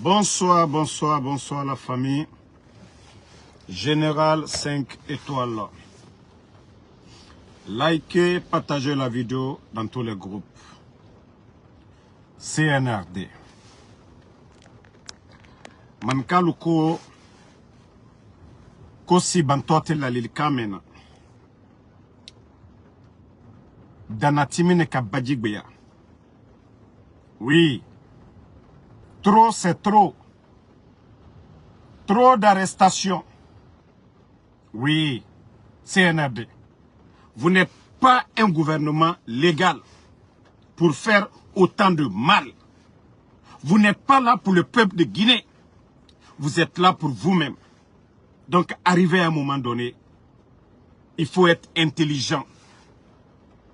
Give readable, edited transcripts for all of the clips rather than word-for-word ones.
Bonsoir, bonsoir, bonsoir la famille. Général 5 étoiles. Likez, partagez la vidéo dans tous les groupes. CNRD. Mankaluko Kosi Bantote la Lilikamena. Danatimine Kabadjigbeya. Oui. Trop, c'est trop. Trop d'arrestations. Oui, CNRD. Vous n'êtes pas un gouvernement légal pour faire autant de mal. Vous n'êtes pas là pour le peuple de Guinée. Vous êtes là pour vous-même. Donc, arrivé à un moment donné, il faut être intelligent.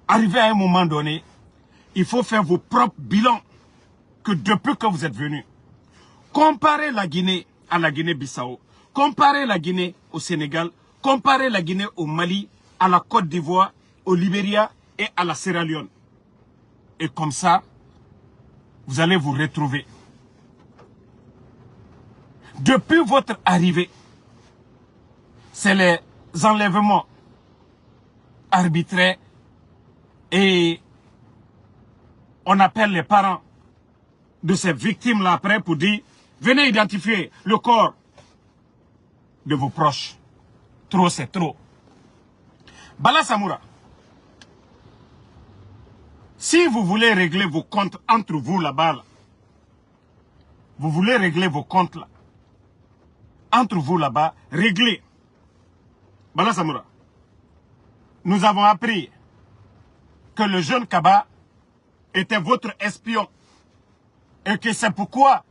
Arrivé à un moment donné, il faut faire vos propres bilans que depuis que vous êtes venus. Comparez la Guinée à la Guinée-Bissau. Comparez la Guinée au Sénégal. Comparez la Guinée au Mali, à la Côte d'Ivoire, au Libéria et à la Sierra Leone. Et comme ça, vous allez vous retrouver. Depuis votre arrivée, c'est les enlèvements arbitraires et on appelle les parents de ces victimes-là après pour dire venez identifier le corps de vos proches. Trop, c'est trop. Bala Samoura, si vous voulez régler vos comptes entre vous là-bas, vous voulez régler vos comptes là, entre vous là-bas, réglez. Bala Samoura, nous avons appris que le jeune Kaba était votre espion et que c'est pourquoi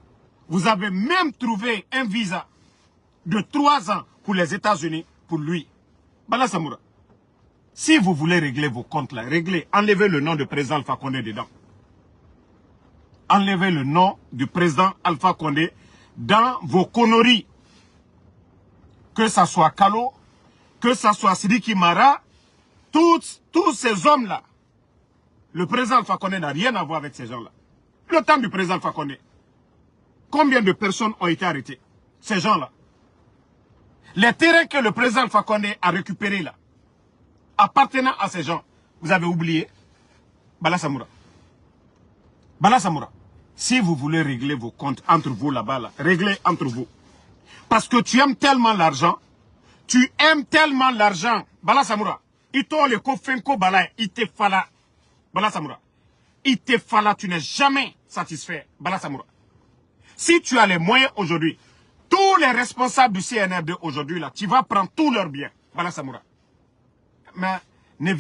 vous avez même trouvé un visa de 3 ans pour les États-Unis pour lui. Bala Samoura, si vous voulez régler vos comptes là, réglez, enlevez le nom du président Alpha Condé dedans. Enlevez le nom du président Alpha Condé dans vos conneries. Que ça soit Kalo, que ça soit Sidiki Mara, tous ces hommes-là. Le président Alpha Condé n'a rien à voir avec ces gens-là. Le temps du président Alpha Condé. Combien de personnes ont été arrêtées? Ces gens-là. Les terrains que le président Alpha Condé a récupérés là, appartenant à ces gens, vous avez oublié? Bala Samoura. Bala Samoura. Si vous voulez régler vos comptes entre vous là-bas, là, réglez entre vous. Parce que tu aimes tellement l'argent. Tu aimes tellement l'argent. Bala Samoura. Ito le kofenko bala, ite fala. Bala Samoura. Ite fala, tu n'es jamais satisfait. Bala Samoura. Si tu as les moyens aujourd'hui, tous les responsables du CNRD aujourd'hui, là, tu vas prendre tous leurs biens. Bala Samoura. Mais ne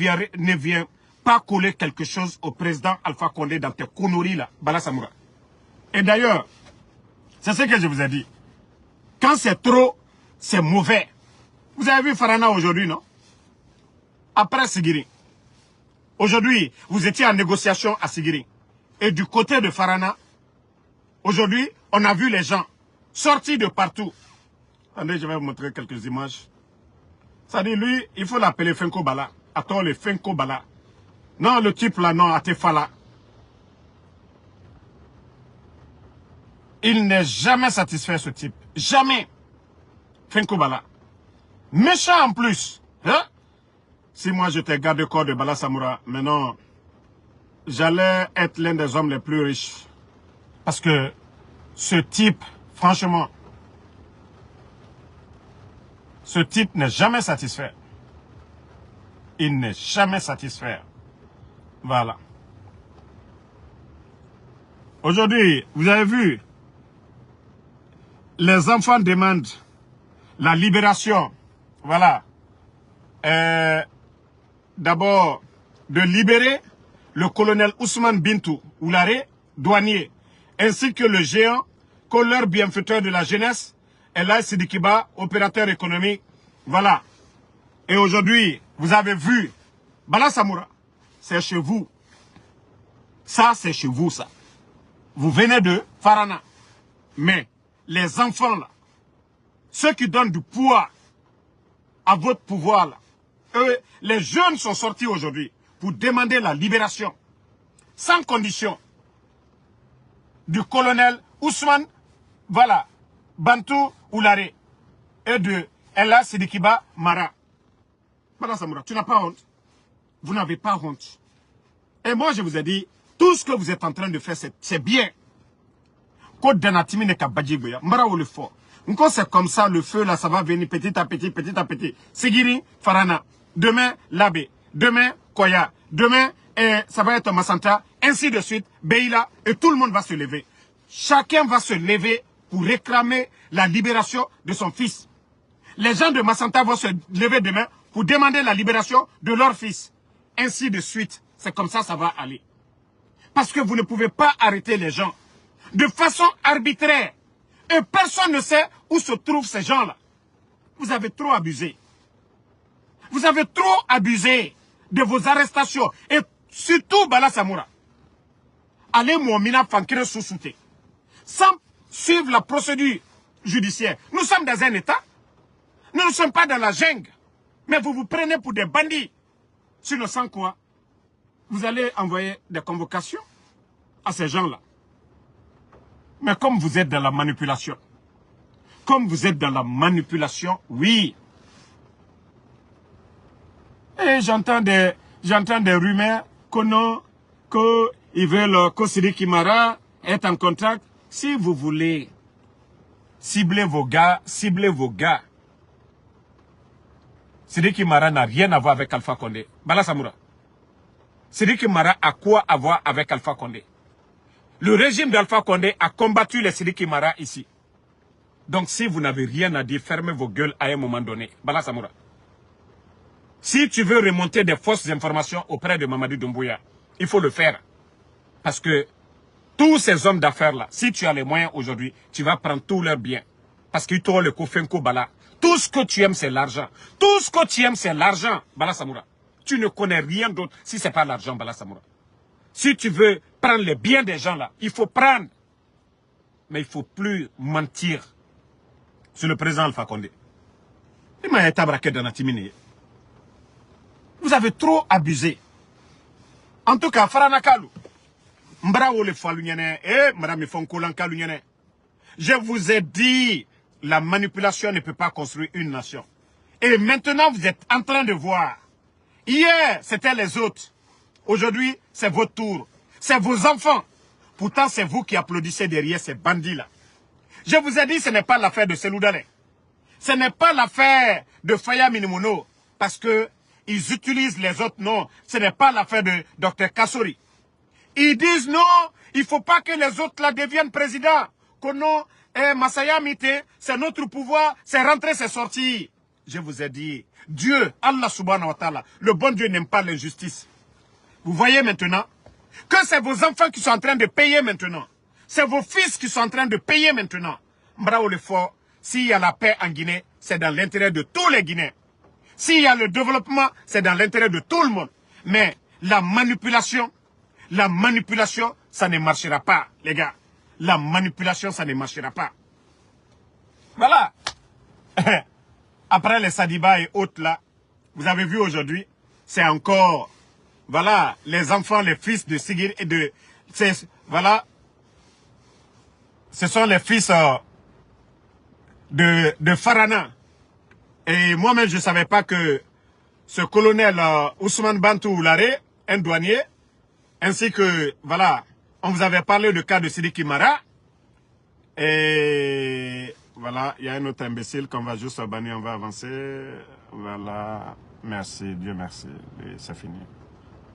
viens pas coller quelque chose au président Alpha Condé dans tes conneries là. Bala Samoura. Et d'ailleurs, c'est ce que je vous ai dit. Quand c'est trop, c'est mauvais. Vous avez vu Farana aujourd'hui, non? Après Sigiri. Aujourd'hui, vous étiez en négociation à Sigiri. Et du côté de Farana, aujourd'hui, on a vu les gens sortis de partout. Attendez, je vais vous montrer quelques images. Ça dit, lui, il faut l'appeler Fenko Bala. Attends, le Fenko Bala. Non, le type là, non, Atefala. Il n'est jamais satisfait, ce type. Jamais. Fenko Bala. Méchant en plus. Hein? Si moi j'étais garde-corps de Bala Samoura, maintenant, j'allais être l'un des hommes les plus riches. Parce que ce type, franchement, ce type n'est jamais satisfait. Il n'est jamais satisfait. Voilà. Aujourd'hui, vous avez vu, les enfants demandent la libération. Voilà. D'abord, de libérer le colonel Ousmane Bintou Oularé, douanier, ainsi que le géant, colleur bienfaiteur de la jeunesse, Elay Sidikiba, opérateur économique. Voilà. Et aujourd'hui, vous avez vu, Bala Samoura, c'est chez vous. Ça, c'est chez vous, ça. Vous venez de Farana. Mais les enfants, là, ceux qui donnent du poids à votre pouvoir, là, eux, les jeunes sont sortis aujourd'hui pour demander la libération, sans condition, du colonel Ousmane voilà, Bantou Oulare et de Ella Sidikiba Mara. Bala Samoura, tu n'as pas honte. Vous n'avez pas honte. Et moi, je vous ai dit, tout ce que vous êtes en train de faire, c'est bien. Côte d'Anatimi n'est qu'à Badjiboya. Mbara ou le fort. C'est comme ça, le feu, là, ça va venir petit à petit, petit à petit. Sigiri, Farana. Demain, Labé. Demain, Koya. Demain, ça va être Massanta. Ainsi de suite, Beila. Et tout le monde va se lever. Chacun va se lever pour réclamer la libération de son fils. Les gens de Massanta vont se lever demain pour demander la libération de leur fils. Ainsi de suite. C'est comme ça, ça va aller. Parce que vous ne pouvez pas arrêter les gens de façon arbitraire. Et personne ne sait où se trouvent ces gens-là. Vous avez trop abusé. Vous avez trop abusé de vos arrestations. Et surtout, Bala Samoura. Allez, Mouamina Fankire Soussouté. Sans suivre la procédure judiciaire. Nous sommes dans un État. Nous ne sommes pas dans la jungle. Mais vous vous prenez pour des bandits. Sinon, sans quoi, vous allez envoyer des convocations à ces gens-là. Mais comme vous êtes dans la manipulation, oui. Et j'entends des rumeurs qu'ils veulent que Sidi Kimara est en contact. Si vous voulez cibler vos gars. Sidi Kimara n'a rien à voir avec Alpha Condé. Bala Samoura. Sidi Kimara a quoi à voir avec Alpha Condé? Le régime d'Alpha Condé a combattu les Sidi Kimara ici. Donc si vous n'avez rien à dire, fermez vos gueules à un moment donné. Bala Samoura. Si tu veux remonter des fausses informations auprès de Mamadi Doumbouya, il faut le faire. Parce que tous ces hommes d'affaires-là, si tu as les moyens aujourd'hui, tu vas prendre tous leurs biens. Parce qu'ils t'auront le Kofenko Bala. Tout ce que tu aimes, c'est l'argent. Tout ce que tu aimes, c'est l'argent, Bala Samoura. Tu ne connais rien d'autre si ce n'est pas l'argent, Bala Samoura. Si tu veux prendre les biens des gens là, il faut prendre. Mais il ne faut plus mentir sur le président Alpha Condé. Vous avez trop abusé. En tout cas, Faranakalu. Je vous ai dit, la manipulation ne peut pas construire une nation. Et maintenant, vous êtes en train de voir. Hier, c'était les autres. Aujourd'hui, c'est votre tour. C'est vos enfants. Pourtant, c'est vous qui applaudissez derrière ces bandits-là. Je vous ai dit, ce n'est pas l'affaire de Seloudalé. Ce n'est pas l'affaire de Faya Minimono. Parce que ils utilisent les autres noms. Ce n'est pas l'affaire de Dr Kassori. Ils disent non, il ne faut pas que les autres là deviennent présidents. Que non, Masaya Mite, c'est notre pouvoir, c'est rentrer, c'est sortir. Je vous ai dit, Dieu, Allah subhanahu wa ta'ala, le bon Dieu n'aime pas l'injustice. Vous voyez maintenant que c'est vos enfants qui sont en train de payer maintenant. C'est vos fils qui sont en train de payer maintenant. Mbrao le fort, s'il y a la paix en Guinée, c'est dans l'intérêt de tous les Guinéens. S'il y a le développement, c'est dans l'intérêt de tout le monde. Mais la manipulation, ça ne marchera pas, les gars. La manipulation, ça ne marchera pas. Voilà. Après les Sadiba et autres là, vous avez vu aujourd'hui, c'est encore, voilà, les enfants, les fils de Sigir et de, voilà, ce sont les fils de Farana. Et moi-même, je ne savais pas que ce colonel Ousmane Bantou Oulare, un douanier, ainsi que, voilà, on vous avait parlé du cas de Sidi Kimara. Et voilà, il y a un autre imbécile qu'on va juste bannir, on va avancer. Voilà, merci, Dieu merci, c'est fini.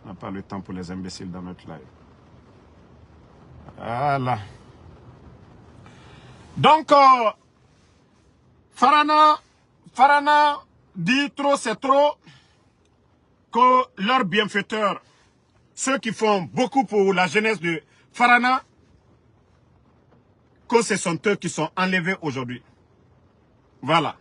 On n'a pas le temps pour les imbéciles dans notre live. Voilà. Donc, Farana dit trop, c'est trop, que leurs bienfaiteurs, ceux qui font beaucoup pour la jeunesse de Farana, que ce sont eux qui sont enlevés aujourd'hui. Voilà.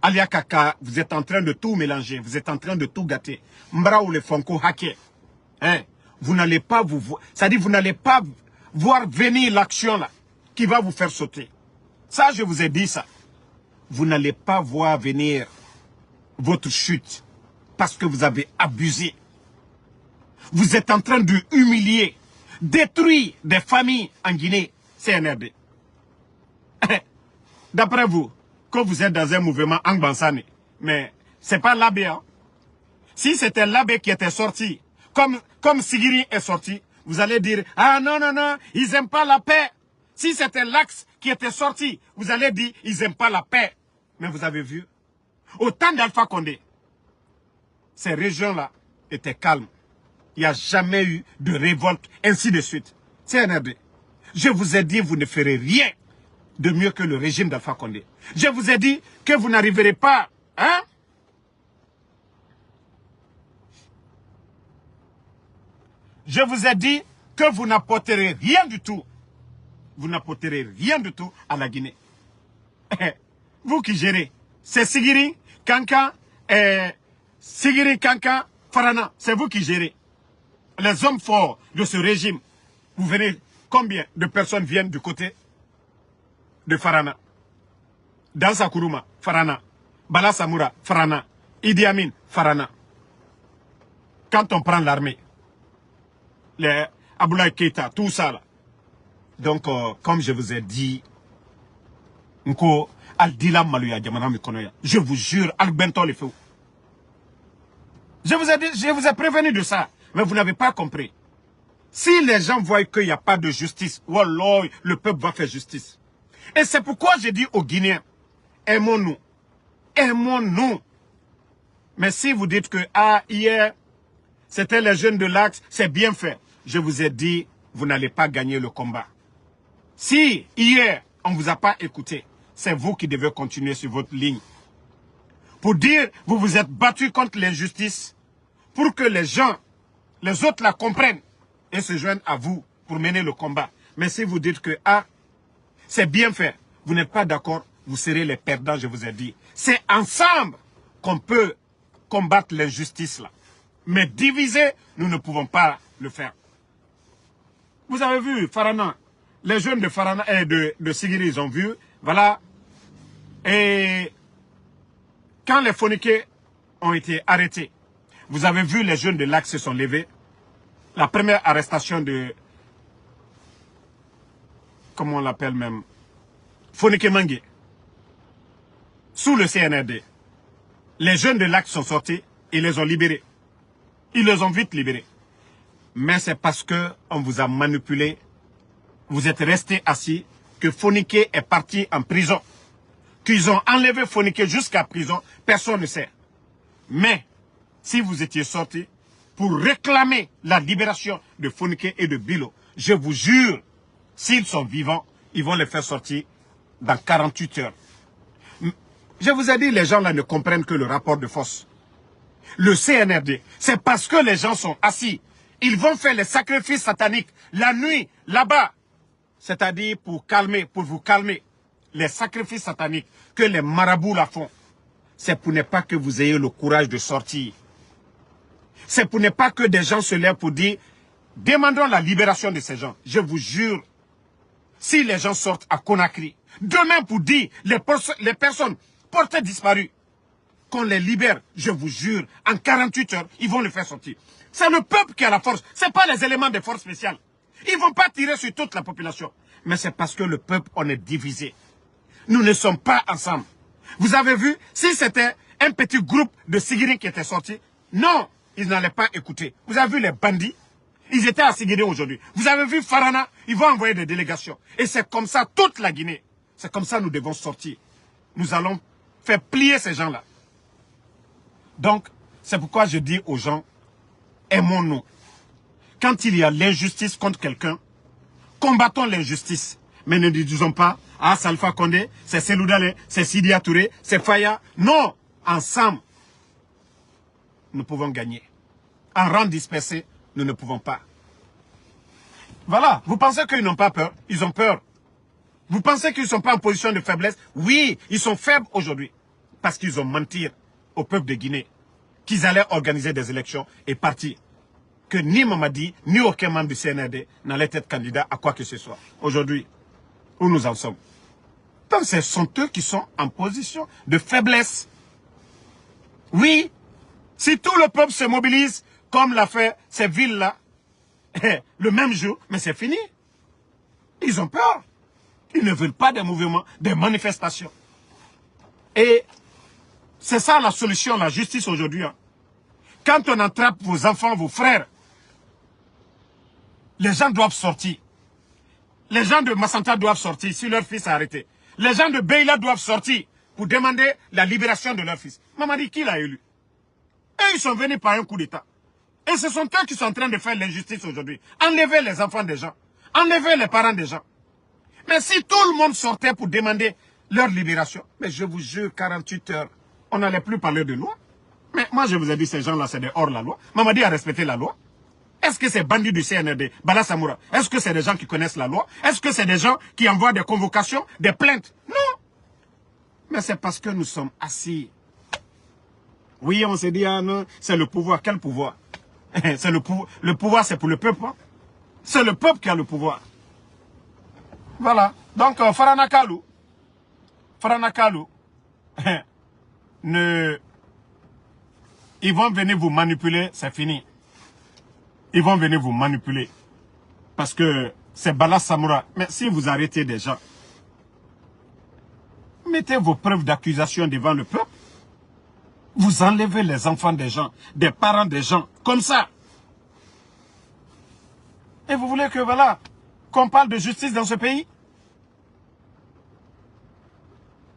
Alia Kaka, vous êtes en train de tout mélanger, vous êtes en train de tout gâter. Mbra ou les Fonko hacker. Hein? Vous n'allez pas vous voir, c'est-à-dire vous n'allez pas voir venir l'action là, qui va vous faire sauter. Ça, je vous ai dit ça. Vous n'allez pas voir venir votre chute parce que vous avez abusé. Vous êtes en train de humilier, détruire des familles en Guinée, CNRD. D'après vous, que vous êtes dans un mouvement Angbansane, mais c'est pas l'abbé. Hein? Si c'était l'abbé qui était sorti, comme Sigiri est sorti, vous allez dire, ah non, non, non, ils n'aiment pas la paix. Si c'était l'Axe qui était sorti, vous allez dire, ils n'aiment pas la paix. Mais vous avez vu, au temps d'Alpha Condé, ces régions-là étaient calmes. Il n'y a jamais eu de révolte, ainsi de suite. CNRD, je vous ai dit, vous ne ferez rien de mieux que le régime d'Alpha Condé. Je vous ai dit que vous n'arriverez pas, hein? Je vous ai dit que vous n'apporterez rien du tout. Vous n'apporterez rien du tout à la Guinée. Vous qui gérez, c'est Sigiri, Kanka, Farana, c'est vous qui gérez. Les hommes forts de ce régime, vous venez, combien de personnes viennent du côté de Farana? Dansa Kourouma, Farana. Bala Samoura, Farana. Idi Amin, Farana. Quand on prend l'armée, les Aboulaye Keïta, tout ça là. Donc, comme je vous ai dit, je vous jure, Albento le fait. Je vous ai prévenu de ça, mais vous n'avez pas compris. Si les gens voient qu'il n'y a pas de justice, wallah, le peuple va faire justice. Et c'est pourquoi je dis aux Guinéens, aimons-nous. Aimons-nous. Mais si vous dites que, ah, hier, c'était les jeunes de l'Axe, c'est bien fait. Je vous ai dit, vous n'allez pas gagner le combat. Si, hier, on ne vous a pas écouté, c'est vous qui devez continuer sur votre ligne. Pour dire, vous vous êtes battu contre l'injustice, pour que les gens, les autres la comprennent et se joignent à vous pour mener le combat. Mais si vous dites que, ah, c'est bien fait, vous n'êtes pas d'accord, vous serez les perdants, je vous ai dit. C'est ensemble qu'on peut combattre l'injustice là. Mais diviser, nous ne pouvons pas le faire. Vous avez vu, Farana, les jeunes de Farana et de Sigiri, ils ont vu, voilà. Et quand les phoniqués ont été arrêtés, vous avez vu les jeunes de l'Axe se sont levés. La première arrestation de, comment on l'appelle même, Phoniqué Mangué, sous le CNRD. Les jeunes de l'Axe sont sortis, ils les ont libérés. Ils les ont vite libérés. Mais c'est parce qu'on vous a manipulé, vous êtes restés assis, que Phoniqué est parti en prison. Qu'ils ont enlevé Phoniqué jusqu'à prison, personne ne sait. Mais, si vous étiez sortis pour réclamer la libération de Phoniqué et de Bilo, je vous jure, s'ils sont vivants, ils vont les faire sortir dans 48 heures. Je vous ai dit, les gens là ne comprennent que le rapport de force. Le CNRD, c'est parce que les gens sont assis. Ils vont faire les sacrifices sataniques la nuit, là-bas. C'est-à-dire pour calmer, pour vous calmer. Les sacrifices sataniques que les marabouts la font. C'est pour ne pas que vous ayez le courage de sortir. C'est pour ne pas que des gens se lèvent pour dire, demandons la libération de ces gens. Je vous jure, si les gens sortent à Conakry, demain pour dire, les personnes portées disparues, qu'on les libère, je vous jure, en 48 heures, ils vont le faire sortir. C'est le peuple qui a la force, ce n'est pas les éléments de force spéciales. Ils ne vont pas tirer sur toute la population. Mais c'est parce que le peuple, on est divisé. Nous ne sommes pas ensemble. Vous avez vu, si c'était un petit groupe de Sigiri qui était sorti, non, ils n'allaient pas écouter. Vous avez vu les bandits, ils étaient à Sigiri aujourd'hui. Vous avez vu Farana, ils vont envoyer des délégations. Et c'est comme ça toute la Guinée. C'est comme ça nous devons sortir. Nous allons faire plier ces gens-là. Donc, c'est pourquoi je dis aux gens, aimons-nous. Quand il y a l'injustice contre quelqu'un, combattons l'injustice. Mais ne disons pas, ah, c'est Alpha Condé, c'est Selou Dale, c'est Sidi Touré, c'est Faya. Non, ensemble, nous pouvons gagner. En rang dispersé, nous ne pouvons pas. Voilà, vous pensez qu'ils n'ont pas peur? Ils ont peur. Vous pensez qu'ils ne sont pas en position de faiblesse? Oui, ils sont faibles aujourd'hui. Parce qu'ils ont menti au peuple de Guinée qu'ils allaient organiser des élections et partir. Que ni Mamadi, ni aucun membre du CNRD n'allait être candidat à quoi que ce soit. Aujourd'hui, où nous en sommes. Donc ce sont eux qui sont en position de faiblesse. Oui, si tout le peuple se mobilise, comme l'a fait ces villes-là, le même jour, mais c'est fini. Ils ont peur. Ils ne veulent pas des mouvements, des manifestations. Et c'est ça la solution, la justice aujourd'hui. Hein. Quand on attrape vos enfants, vos frères, les gens doivent sortir. Les gens de Massanta doivent sortir si leur fils est arrêté. Les gens de Beila doivent sortir pour demander la libération de leur fils. Mamadi, qui l'a élu? Et ils sont venus par un coup d'État. Et ce sont eux qui sont en train de faire l'injustice aujourd'hui. Enlever les enfants des gens. Enlever les parents des gens. Mais si tout le monde sortait pour demander leur libération, mais je vous jure, 48 heures, on n'allait plus parler de loi. Mais moi, je vous ai dit, ces gens-là, c'est des hors-la-loi. Mamadi a respecté la loi. Est-ce que c'est bandits du CNRD, Bala Samoura? Est-ce que c'est des gens qui connaissent la loi? Est-ce que c'est des gens qui envoient des convocations, des plaintes? Non. Mais c'est parce que nous sommes assis. Oui, on s'est dit, ah non, c'est le pouvoir. Quel pouvoir? C'est le pouvoir. Le pouvoir, c'est pour le peuple. Hein? C'est le peuple qui a le pouvoir. Voilà. Donc, Farana Kalou, ils vont venir vous manipuler, c'est fini. Ils vont venir vous manipuler. Parce que c'est Bala Samoura. Mais si vous arrêtez des gens, mettez vos preuves d'accusation devant le peuple. Vous enlevez les enfants des gens, des parents des gens, comme ça. Et vous voulez que, voilà, qu'on parle de justice dans ce pays?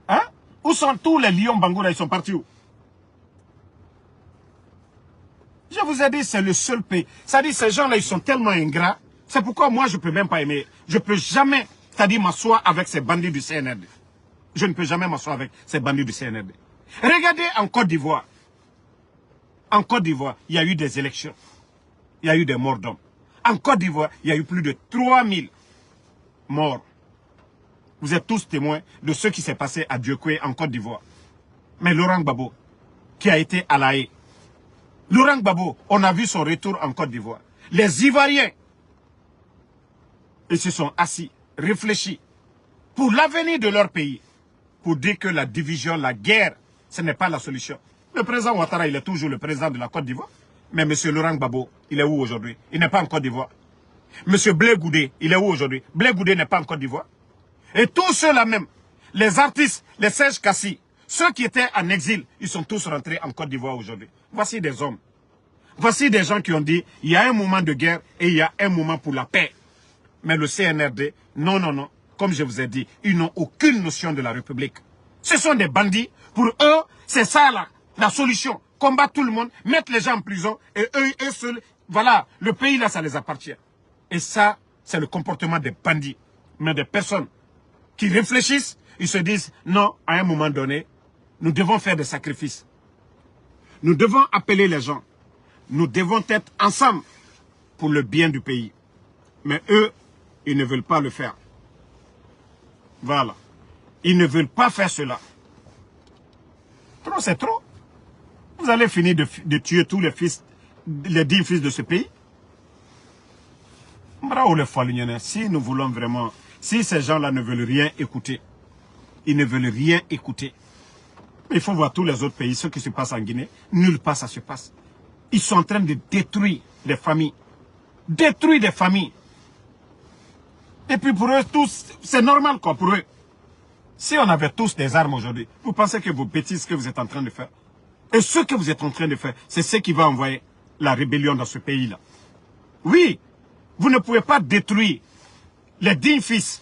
Hein? Où sont tous les lions Bangoura? Ils sont partis où? Je vous ai dit, c'est le seul pays. Ça dit, ces gens-là, ils sont tellement ingrats. C'est pourquoi moi, je ne peux même pas aimer. Je ne peux jamais, c'est-à-dire, m'asseoir avec ces bandits du CNRD. Je ne peux jamais m'asseoir avec ces bandits du CNRD. Regardez en Côte d'Ivoire. En Côte d'Ivoire, il y a eu des élections. Il y a eu des morts d'hommes. En Côte d'Ivoire, il y a eu plus de 3000 morts. Vous êtes tous témoins de ce qui s'est passé à Dieukwé en Côte d'Ivoire. Mais Laurent Gbagbo, qui a été à La Haye, Laurent Gbagbo, on a vu son retour en Côte d'Ivoire. Les Ivoiriens, ils se sont assis, réfléchis, pour l'avenir de leur pays, pour dire que la division, la guerre, ce n'est pas la solution. Le président Ouattara, il est toujours le président de la Côte d'Ivoire. Mais M. Laurent Gbagbo, il est où aujourd'hui? Il n'est pas en Côte d'Ivoire. M. Blé Goudé, il est où aujourd'hui? Blé Goudé n'est pas en Côte d'Ivoire. Et tous ceux-là même, les artistes, les Serge Kassi, ceux qui étaient en exil, ils sont tous rentrés en Côte d'Ivoire aujourd'hui. Voici des hommes. Voici des gens qui ont dit, il y a un moment de guerre et il y a un moment pour la paix. Mais le CNRD, non, non, non. Comme je vous ai dit, ils n'ont aucune notion de la République. Ce sont des bandits. Pour eux, c'est ça là, la solution. Combattre tout le monde, mettre les gens en prison et eux seuls, voilà, le pays là, ça les appartient. Et ça, c'est le comportement des bandits. Mais des personnes qui réfléchissent, ils se disent, non, à un moment donné, nous devons faire des sacrifices. Nous devons appeler les gens. Nous devons être ensemble pour le bien du pays. Mais eux, ils ne veulent pas le faire. Voilà. Ils ne veulent pas faire cela. Trop, c'est trop. Vous allez finir de tuer tous les fils, les 10 fils de ce pays. Si nous voulons vraiment, si ces gens-là ne veulent rien écouter, ils ne veulent rien écouter. Il faut voir tous les autres pays, ce qui se passe en Guinée, nulle part ça se passe. Ils sont en train de détruire des familles. Détruire des familles. Et puis pour eux tous, c'est normal quoi pour eux. Si on avait tous des armes aujourd'hui, vous pensez que vos bêtises que vous êtes en train de faire, et ce que vous êtes en train de faire, c'est ce qui va envoyer la rébellion dans ce pays-là. Oui, vous ne pouvez pas détruire les 10 fils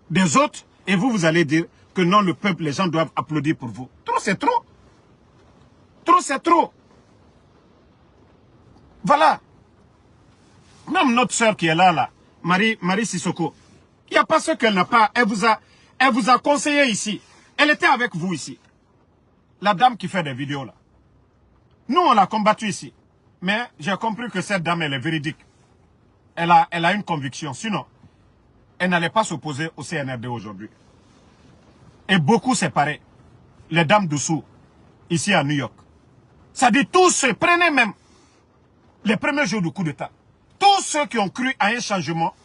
des autres et vous allez dire que non, le peuple, les gens doivent applaudir pour vous. Trop, c'est trop. Trop, c'est trop. Voilà. Même notre soeur qui est là, Marie Sissoko, il n'y a pas ce qu'elle n'a pas. Elle vous a conseillé ici. Elle était avec vous ici. La dame qui fait des vidéos là. Nous, on l'a combattue ici. Mais j'ai compris que cette dame, elle est véridique. Elle a une conviction. Sinon, elle n'allait pas s'opposer au CNRD aujourd'hui. Et beaucoup séparés. Les dames dessous, ici à New York. Ça dit tous ceux, prenez même les premiers jours du coup d'État. Tous ceux qui ont cru à un changement,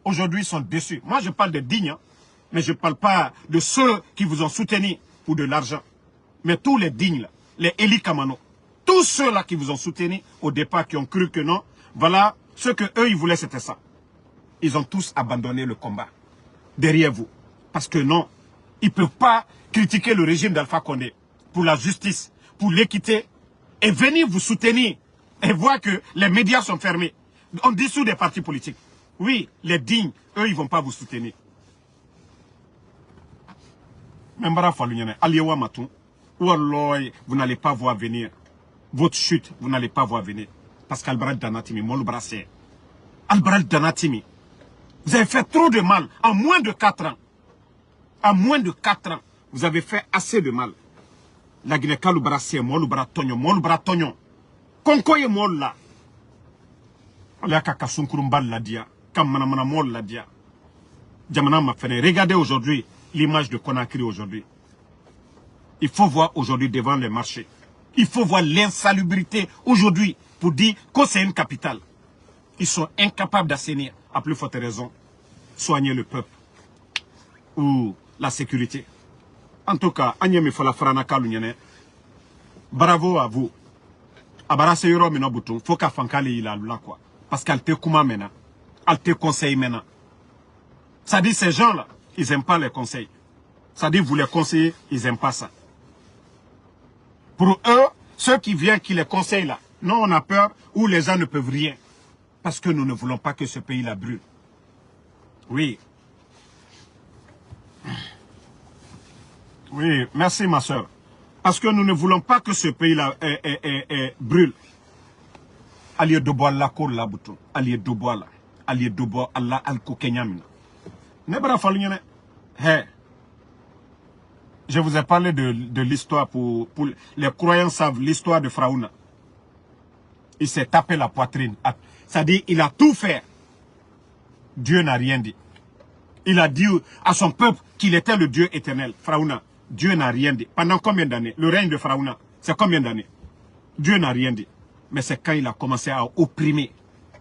aujourd'hui sont déçus. Moi, je parle des dignes, hein, mais je ne parle pas de ceux qui vous ont soutenu pour de l'argent. Mais tous les dignes, là, les Eli Kamano, tous ceux-là qui vous ont soutenu au départ, qui ont cru que non, voilà, ce que eux ils voulaient, c'était ça. Ils ont tous abandonné le combat. derrière vous. Parce que non, ils ne peuvent pas critiquer le régime d'Alpha Condé pour la justice, pour l'équité, et venir vous soutenir et voir que les médias sont fermés. On dissout des partis politiques. Oui, les dignes, eux, ils ne vont pas vous soutenir. Membara Falunyane, Aliyewa Matou, vous n'allez pas voir venir. Votre chute, vous n'allez pas voir venir. Parce qu'Albarat Danatimi, Molu Brassé. Albarat Danatimi, vous avez fait trop de mal en moins de 4 ans. En moins de 4 ans, vous avez fait assez de mal. La Guinée-Kalou Brassé, Molu Bratonyon. Konkoye Mol là. Regardez aujourd'hui l'image de Conakry aujourd'hui. Il faut voir aujourd'hui devant les marchés. Il faut voir l'insalubrité aujourd'hui pour dire que c'est une capitale. Ils sont incapables d'assainir, à plus forte raison, soigner le peuple ou la sécurité. En tout cas, Agnemi Fola Franaka Lunyane, bravo à vous. Abarase Yoro Minobutu, faut qu'à Fankali il a là quoi. Parce qu'elle te kouma maintenant. Elle te conseille maintenant. Ça dit ces gens-là, ils n'aiment pas les conseils. Ça dit vous les conseillez, ils n'aiment pas ça. Pour eux, ceux qui viennent, qui les conseillent là, non, on a peur ou les gens ne peuvent rien. Parce que nous ne voulons pas que ce pays-là brûle. Oui. Oui, merci ma soeur. Parce que nous ne voulons pas que ce pays-là brûle. Allié Doboa la cour la bouton. Allié Doboa la. Allié Doboa Allah al-Kokenyamina. Nebra Falunyane. Hey. Je vous ai parlé de l'histoire pour les croyants savent l'histoire de Fraouna. Il s'est tapé la poitrine. C'est-à-dire, il a tout fait. Dieu n'a rien dit. Il a dit à son peuple qu'il était le Dieu éternel. Fraouna, Dieu n'a rien dit. Pendant combien d'années? Le règne de Fraouna, c'est combien d'années? Dieu n'a rien dit. Mais c'est quand il a commencé à opprimer,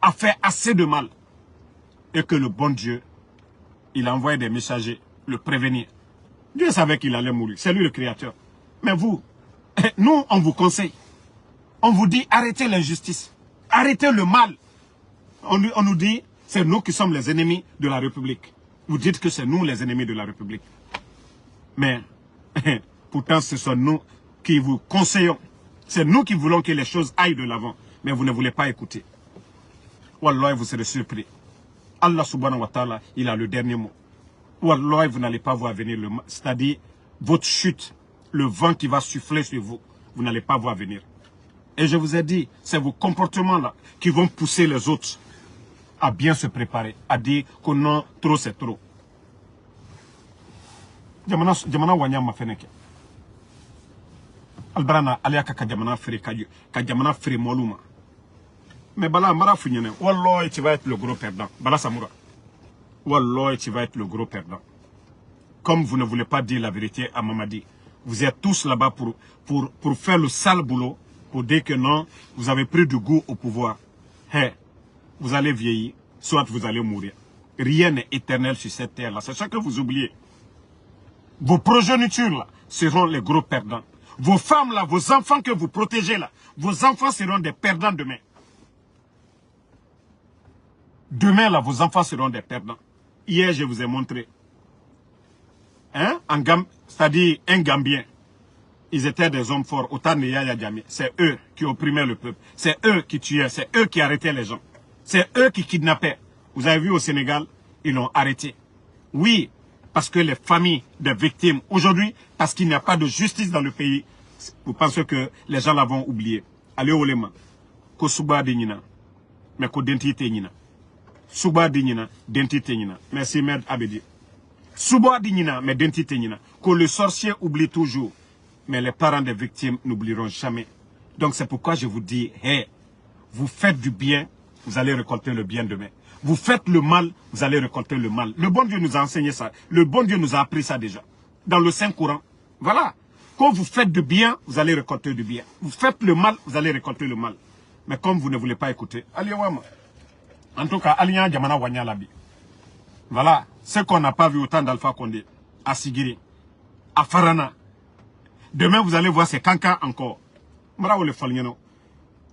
à faire assez de mal. Et que le bon Dieu, il a envoyé des messagers, le prévenir. Dieu savait qu'il allait mourir. C'est lui le créateur. Mais vous, nous, on vous conseille. On vous dit, arrêtez l'injustice. Arrêtez le mal. On nous dit, c'est nous qui sommes les ennemis de la République. Vous dites que c'est nous les ennemis de la République. Mais, pourtant, ce sont nous qui vous conseillons. C'est nous qui voulons que les choses aillent de l'avant. Mais vous ne voulez pas écouter. Wallah, vous serez surpris. Allah subhanahu wa ta'ala, il a le dernier mot. Wallah, vous n'allez pas voir venir le mal. C'est-à-dire, votre chute, le vent qui va souffler sur vous, vous n'allez pas voir venir. Et je vous ai dit, c'est vos comportements-là qui vont pousser les autres à bien se préparer, à dire que non, trop c'est trop. Jamana wanya mafeneke. Albrana aliaka ka jamana fere ka jamana fere moluma. Mais bala mara funyene, wallah tu vas être le gros perdant. Bala Samoura. Wallah tu vas être le gros perdant. Comme vous ne voulez pas dire la vérité à Mamadi, vous êtes tous là-bas pour faire le sale boulot, pour dire que non, vous avez pris du goût au pouvoir. Hey, vous allez vieillir, soit vous allez mourir. Rien n'est éternel sur cette terre-là. C'est ça que vous oubliez. Vos progénitures là seront les gros perdants. Vos femmes là, vos enfants que vous protégez là, vos enfants seront des perdants demain. Demain là, vos enfants seront des perdants. Hier, je vous ai montré. Hein? C'est-à-dire un Gambien. Ils étaient des hommes forts. Autant de Yaya Jammeh. C'est eux qui opprimaient le peuple. C'est eux qui tuaient. C'est eux qui arrêtaient les gens. C'est eux qui kidnappaient. Vous avez vu au Sénégal, ils l'ont arrêté. Oui, parce que les familles des victimes, aujourd'hui, parce qu'il n'y a pas de justice dans le pays, vous pensez que les gens l'avont oublié. Allez au lema. Ko suba dignina. Mais ko dentité nina. Suba dignina, dentité nina. Merci, Mère Abedi. Suba dignina, mais dentité nina. Que le sorcier oublie toujours. Mais les parents des victimes n'oublieront jamais. Donc c'est pourquoi je vous dis, hey, vous faites du bien, vous allez récolter le bien demain. Vous faites le mal, vous allez récolter le mal. Le bon Dieu nous a enseigné ça. Le bon Dieu nous a appris ça déjà. Dans le Saint-Courant. Voilà. Quand vous faites du bien, vous allez récolter du bien. Vous faites le mal, vous allez récolter le mal. Mais comme vous ne voulez pas écouter, allez wama. En tout cas, Aliya Jamana Wanya Labi. Voilà. Ce qu'on n'a pas vu autant d'Alpha Condé, à Sigiri, à Farana. Demain, vous allez voir ces cancans encore.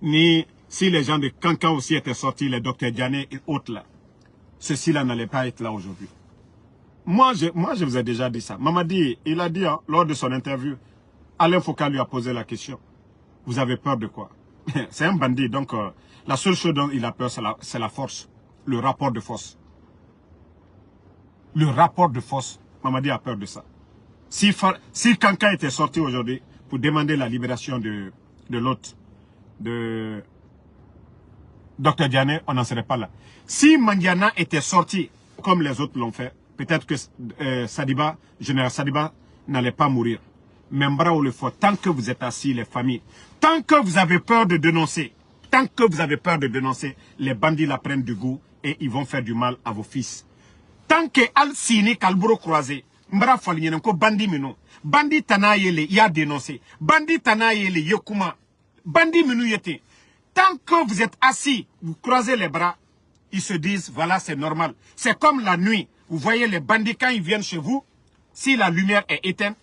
Ni si les gens de Cancan aussi étaient sortis, les docteurs Diané et autres là, ceux-ci là n'allaient pas être là aujourd'hui. Moi, je vous ai déjà dit ça. Mamadi, il a dit hein, lors de son interview, Alain Foucault lui a posé la question. Vous avez peur de quoi? C'est un bandit, donc la seule chose dont il a peur, c'est la force. Le rapport de force. Le rapport de force. Mamadi a peur de ça. Si Kanka était sorti aujourd'hui pour demander la libération de l'autre, de Dr Diané, on n'en serait pas là. Si Mandiana était sorti comme les autres l'ont fait, peut-être que Général Sadiba n'allait pas mourir. Mais Mbara le faut, tant que vous êtes assis, les familles, tant que vous avez peur de dénoncer, les bandits la prennent du goût et ils vont faire du mal à vos fils. Tant que Al-Sini Kalburo croisé, Mbara Falinen ko bandi mino, bandi Tanayele y a dénoncé, bandi Tanayele Yokuma, bandi mino yete. Tant que vous êtes assis, vous croisez les bras, ils se disent, voilà, c'est normal. C'est comme la nuit. Vous voyez les bandits, quand ils viennent chez vous, si la lumière est éteinte,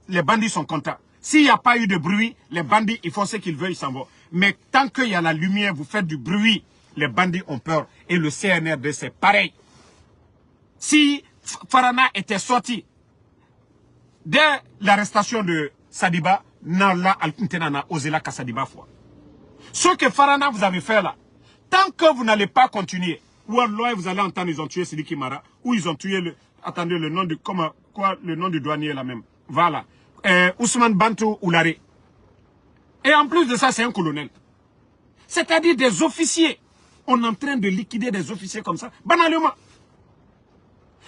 les bandits sont contents. S'il n'y a pas eu de bruit, les bandits, ils font ce qu'ils veulent, ils s'en vont. Mais tant qu'il y a la lumière, vous faites du bruit, les bandits ont peur. Et le CNRD, c'est pareil. Si Farana était sorti dès l'arrestation de Sadiba, Nala Al-Kuntena osé la Sadiba foi. Ce que Farana vous avez fait là, tant que vous n'allez pas continuer, ou alors vous allez entendre, ils ont tué Sidiki Mara, ou ils ont tué attendez, le nom du, le nom du douanier là même. Voilà. Ousmane Bantou Oulare. Et en plus de ça, c'est un colonel. C'est-à-dire des officiers. On est en train de liquider des officiers comme ça, banalement.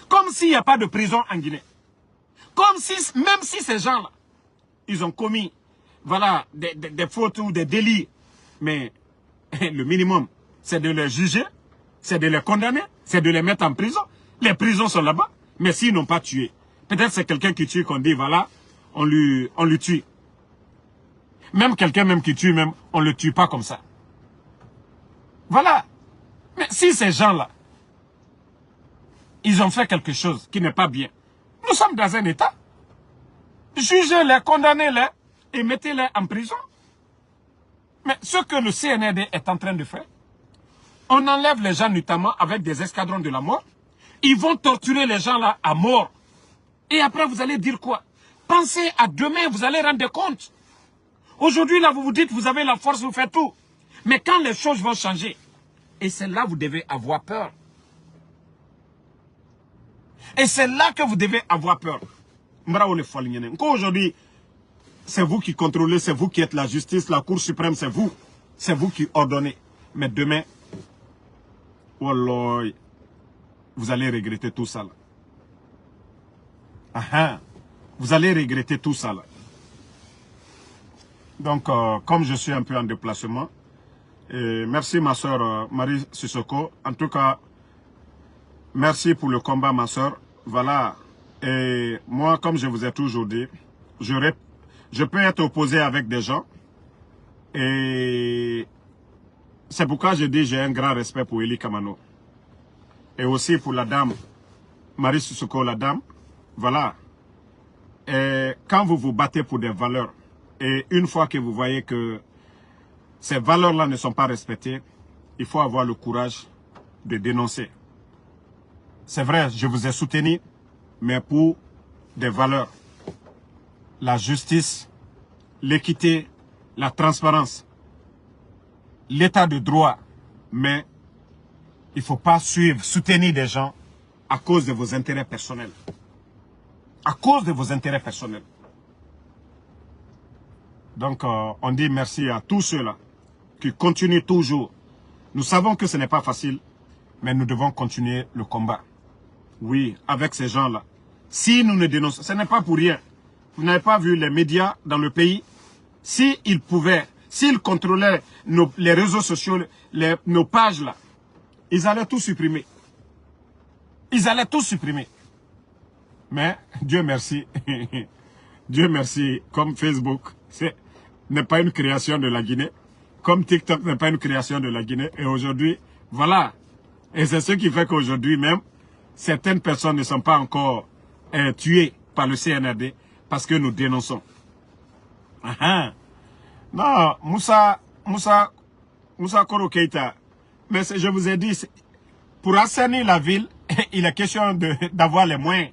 Comme s'il n'y a pas de prison en Guinée. Comme si, même si ces gens-là, ils ont commis, voilà, des fautes ou des délits. Mais le minimum, c'est de les juger, c'est de les condamner, c'est de les mettre en prison. Les prisons sont là-bas, mais s'ils n'ont pas tué, peut-être c'est quelqu'un qui tue qu'on dit, voilà, on lui tue. Même quelqu'un même qui tue, même, on ne le tue pas comme ça. Voilà. Mais si ces gens-là, ils ont fait quelque chose qui n'est pas bien, nous sommes dans un état. Jugez-les, condamnez-les et mettez-les en prison. Mais ce que le CNRD est en train de faire, on enlève les gens notamment avec des escadrons de la mort. Ils vont torturer les gens là à mort. Et après vous allez dire quoi? Pensez à demain, vous allez rendre compte. Aujourd'hui là vous vous dites vous avez la force, vous faites tout. Mais quand les choses vont changer, et c'est là que vous devez avoir peur. Et c'est là que vous devez avoir peur. Aujourd'hui, c'est vous qui contrôlez, c'est vous qui êtes la justice, la Cour suprême, c'est vous. C'est vous qui ordonnez. Mais demain, wallah, vous allez regretter tout ça. Vous allez regretter tout ça. Là. Donc, comme je suis un peu en déplacement, merci ma soeur Marie Sissoko. En tout cas, merci pour le combat ma soeur. Voilà. Et moi, comme je vous ai toujours dit, je peux être opposé avec des gens. Et c'est pourquoi je dis j'ai un grand respect pour Eli Kamano. Et aussi pour la dame, Marie Sissoko, la dame. Voilà. Et quand vous vous battez pour des valeurs, et une fois que vous voyez que ces valeurs-là ne sont pas respectées, il faut avoir le courage de dénoncer. C'est vrai, je vous ai soutenu, mais pour des valeurs. La justice, l'équité, la transparence, l'état de droit. Mais il ne faut pas soutenir des gens à cause de vos intérêts personnels. À cause de vos intérêts personnels. Donc, on dit merci à tous ceux-là qui continuent toujours. Nous savons que ce n'est pas facile, mais nous devons continuer le combat. Oui, avec ces gens-là. Si nous ne dénonçons, ce n'est pas pour rien. Vous n'avez pas vu les médias dans le pays? S'ils pouvaient, s'ils contrôlaient les réseaux sociaux, nos pages là, ils allaient tout supprimer. Ils allaient tout supprimer. Mais, Dieu merci, Dieu merci, comme Facebook, n'est pas une création de la Guinée, comme TikTok n'est pas une création de la Guinée, et aujourd'hui, voilà. Et c'est ce qui fait qu'aujourd'hui même, certaines personnes ne sont pas encore tuées par le CNRD parce que nous dénonçons. Non, Moussa Koro Keïta, mais je vous ai dit, pour assainir la ville, il est question d'avoir les moyens.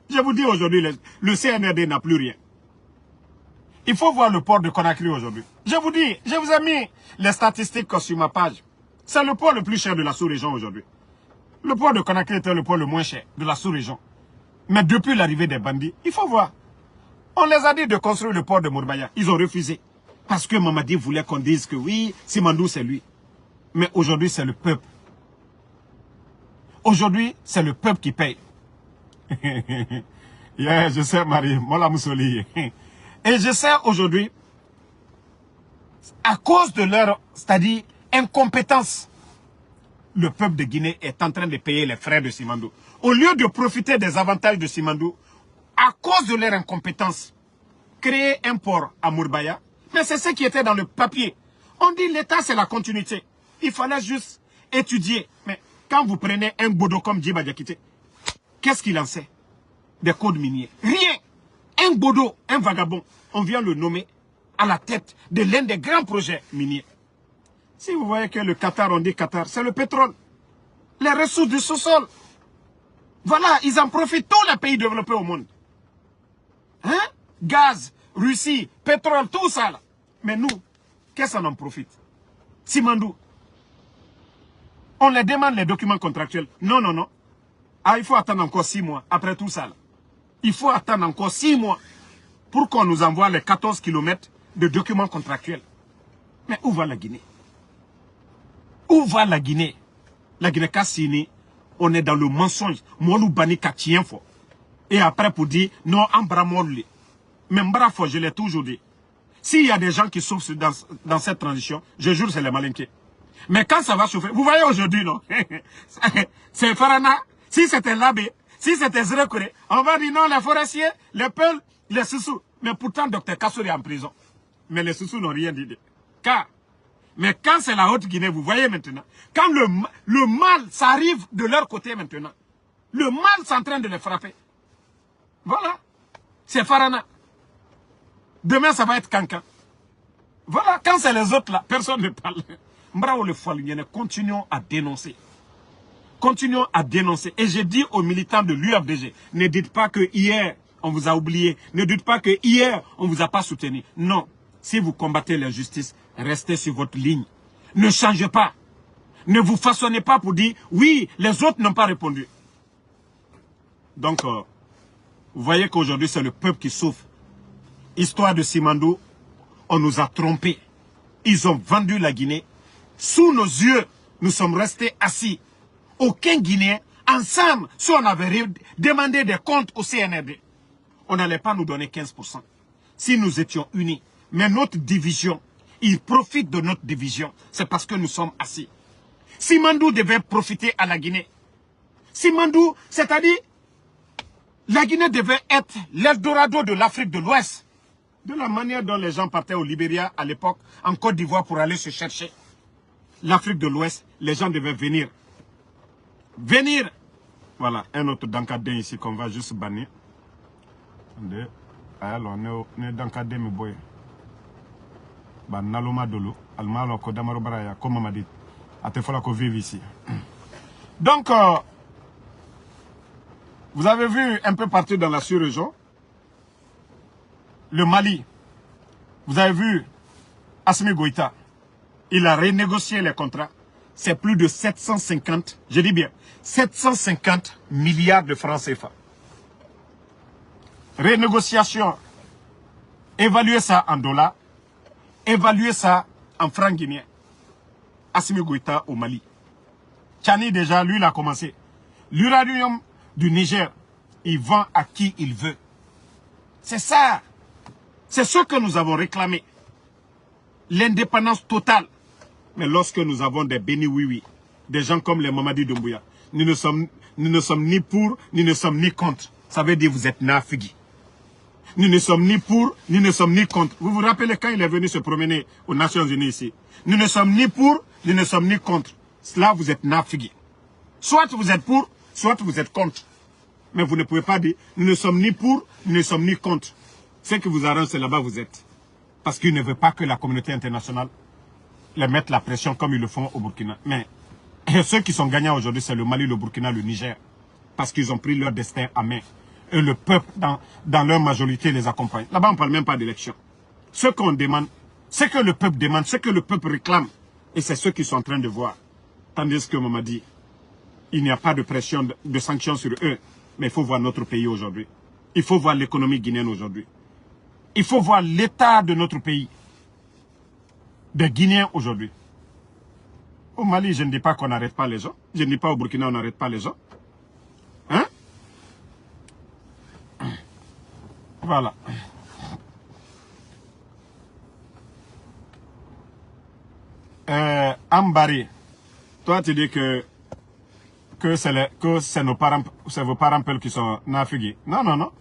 Je vous dis aujourd'hui, le CNRD n'a plus rien. Il faut voir le port de Conakry aujourd'hui. Je vous dis, je vous ai mis les statistiques sur ma page. C'est le port le plus cher de la sous-région aujourd'hui. Le port de Conakry était le port le moins cher de la sous-région. Mais depuis l'arrivée des bandits, il faut voir. On les a dit de construire le port de Mourbaya. Ils ont refusé. Parce que Mamadi voulait qu'on dise que oui, Simandou c'est lui. Mais aujourd'hui, c'est le peuple. Aujourd'hui, c'est le peuple qui paye. Yeah, je sais, Marie, Mola Moussoli. Et je sais aujourd'hui, à cause de leur, c'est-à-dire, incompétence, le peuple de Guinée est en train de payer les frais de Simandou. Au lieu de profiter des avantages de Simandou, à cause de leur incompétence, créer un port à Mourbaya, mais c'est ce qui était dans le papier. On dit l'État, c'est la continuité. Il fallait juste étudier. Mais quand vous prenez un Bodo comme Djiba Diakité, qu'est-ce qu'il en sait des codes miniers? Rien. Un Bodo, un vagabond, on vient le nommer à la tête de l'un des grands projets miniers. Si vous voyez que le Qatar, on dit Qatar, c'est le pétrole. Les ressources du sous-sol. Voilà, ils en profitent tous les pays développés au monde. Hein? Gaz, Russie, pétrole, tout ça là. Mais nous, qu'est-ce qu'on en profite? Simandou. On les demande les documents contractuels. Non, non, non. Ah, il faut attendre encore 6 mois après tout ça là. Il faut attendre encore 6 mois pour qu'on nous envoie les 14 km de documents contractuels. Mais où va la Guinée? Où va la Guinée? La Guinée-Cassini, on est dans le mensonge. Molou Bani Katien fort. Et après pour dire, non, Ambramolli. Mais Mbrafo, je l'ai toujours dit. S'il y a des gens qui souffrent dans cette transition, je jure, c'est les malinqués. Mais quand ça va chauffer, vous voyez aujourd'hui, non? C'est Farana. Si c'était Labé, si c'était Zrekure, on va dire non, les forestiers, les peuls, les Soussous. Mais pourtant, Dr Kassouri est en prison. Mais les Soussous n'ont rien dit. Car, mais quand c'est la Haute-Guinée, vous voyez maintenant, quand le mal, ça arrive de leur côté maintenant. Le mal, c'est en train de les frapper. Voilà. C'est Farana. Demain, ça va être Kankan. Voilà. Quand c'est les autres là, personne ne parle. Mbrao le Foualienne, continuons à dénoncer. Continuons à dénoncer. Et j'ai dit aux militants de l'UFDG, ne dites pas que hier, on vous a oublié. Ne dites pas que hier, on ne vous a pas soutenu. Non. Si vous combattez l'injustice, restez sur votre ligne. Ne changez pas. Ne vous façonnez pas pour dire, oui, les autres n'ont pas répondu. Donc, vous voyez qu'aujourd'hui, c'est le peuple qui souffre. Histoire de Simandou, on nous a trompés. Ils ont vendu la Guinée. Sous nos yeux, nous sommes restés assis. Aucun Guinéen, ensemble, si on avait demandé des comptes au CNRD, on n'allait pas nous donner 15%. Si nous étions unis. Mais notre division, ils profitent de notre division. C'est parce que nous sommes assis. Simandou devait profiter à la Guinée. Simandou, c'est-à-dire, la Guinée devait être l'Eldorado de l'Afrique de l'Ouest. De la manière dont les gens partaient au Libéria à l'époque, en Côte d'Ivoire pour aller se chercher. L'Afrique de l'Ouest, les gens devaient venir. Venir. Voilà, un autre Dankadé ici qu'on va juste bannir. Alors, on est Dankadé, mais boy. Naloma Dolo, Almalo Kodamaro Baraya, comme on m'a dit. Atefola ko vive ici. Donc, vous avez vu un peu partout dans la sous-région, le Mali, vous avez vu Assimi Goïta, il a renégocié les contrats. C'est plus de 750, je dis bien, 750 milliards de francs CFA. Renégociation, évaluez ça en dollars, évaluez ça en francs guinéens. Assimi Goïta au Mali. Tchani déjà, lui, il a commencé. L'uranium du Niger, il vend à qui il veut. C'est ça. C'est ce que nous avons réclamé. L'indépendance totale. Mais lorsque nous avons des béni oui, des gens comme les Mamadi Doumbouya, nous ne sommes ni pour, nous ne sommes ni contre. Ça veut dire que vous êtes nafigi. Nous ne sommes ni pour, nous ne sommes ni contre. Vous vous rappelez quand il est venu se promener aux Nations Unies ici? Nous ne sommes ni pour, nous ne sommes ni contre. Cela, vous êtes nafigi. Soit vous êtes pour, soit vous êtes contre. Mais vous ne pouvez pas dire, nous ne sommes ni pour, nous ne sommes ni contre. Ce qui vous arrange, c'est là-bas vous êtes. Parce qu'ils ne veulent pas que la communauté internationale les mette la pression comme ils le font au Burkina. Mais ceux qui sont gagnants aujourd'hui, c'est le Mali, le Burkina, le Niger. Parce qu'ils ont pris leur destin à main. Et le peuple, dans leur majorité, les accompagne. Là-bas, on ne parle même pas d'élection. Ce qu'on demande, ce que le peuple demande, ce que le peuple réclame, et c'est ce qu'ils sont en train de voir. Tandis que maman dit, il n'y a pas de pression, de sanctions sur eux. Mais il faut voir notre pays aujourd'hui. Il faut voir l'économie guinéenne aujourd'hui. Il faut voir l'état de notre pays. Des Guinéens aujourd'hui. Au Mali, je ne dis pas qu'on n'arrête pas les gens. Je ne dis pas au Burkina, on n'arrête pas les gens. Hein? Voilà. Ambari, toi tu dis que c'est nos parents, c'est vos parents qui sont nafugis. Non, non, non.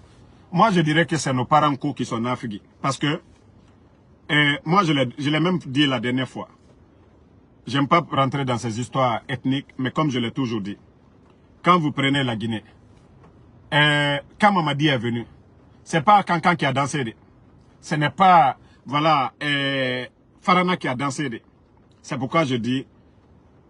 Moi je dirais que c'est nos parents qui sont nafugis. Parce que, moi je l'ai même dit la dernière fois. J'aime pas rentrer dans ces histoires ethniques, mais comme je l'ai toujours dit, quand vous prenez la Guinée, quand Mamadi est venu, c'est pas Kankan qui a dansé. Ce n'est pas, voilà, Farana qui a dansé. C'est pourquoi je dis,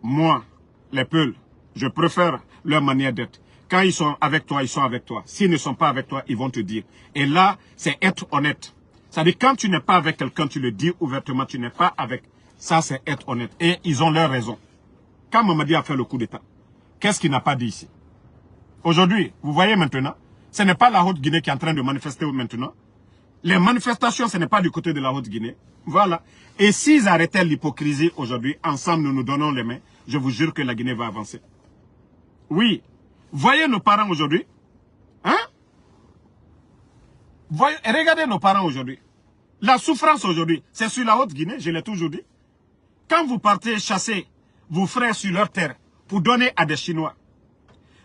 moi, les Peuls, je préfère leur manière d'être. Quand ils sont avec toi, ils sont avec toi. S'ils ne sont pas avec toi, ils vont te dire. Et là, c'est être honnête. C'est-à-dire, quand tu n'es pas avec quelqu'un, tu le dis ouvertement, tu n'es pas avec. Ça, c'est être honnête. Et ils ont leur raison. Quand Mamadi a fait le coup d'État, qu'est-ce qu'il n'a pas dit ici? Aujourd'hui, vous voyez maintenant, ce n'est pas la Haute-Guinée qui est en train de manifester maintenant. Les manifestations, ce n'est pas du côté de la Haute-Guinée. Voilà. Et s'ils arrêtaient l'hypocrisie aujourd'hui, ensemble nous nous donnons les mains, je vous jure que la Guinée va avancer. Oui. Voyez nos parents aujourd'hui. Hein? Regardez nos parents aujourd'hui. La souffrance aujourd'hui, c'est sur la Haute-Guinée, je l'ai toujours dit. Quand vous partez chasser vos frères sur leur terre pour donner à des Chinois,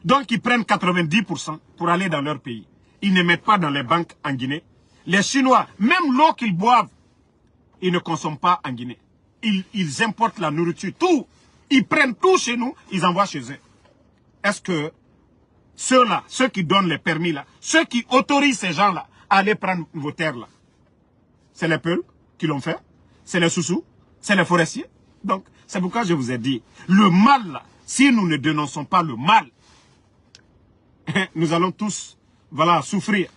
donc ils prennent 90% pour aller dans leur pays. Ils ne mettent pas dans les banques en Guinée. Les Chinois, même l'eau qu'ils boivent, ils ne consomment pas en Guinée. Ils importent la nourriture, tout. Ils prennent tout chez nous, ils envoient chez eux. Est-ce que ceux-là, ceux qui donnent les permis-là, ceux qui autorisent ces gens-là à aller prendre vos terres-là, c'est les Peuls qui l'ont fait, c'est les Soussous, c'est les forestiers. Donc, c'est pourquoi je vous ai dit, le mal, là, si nous ne dénonçons pas le mal, nous allons tous, voilà, souffrir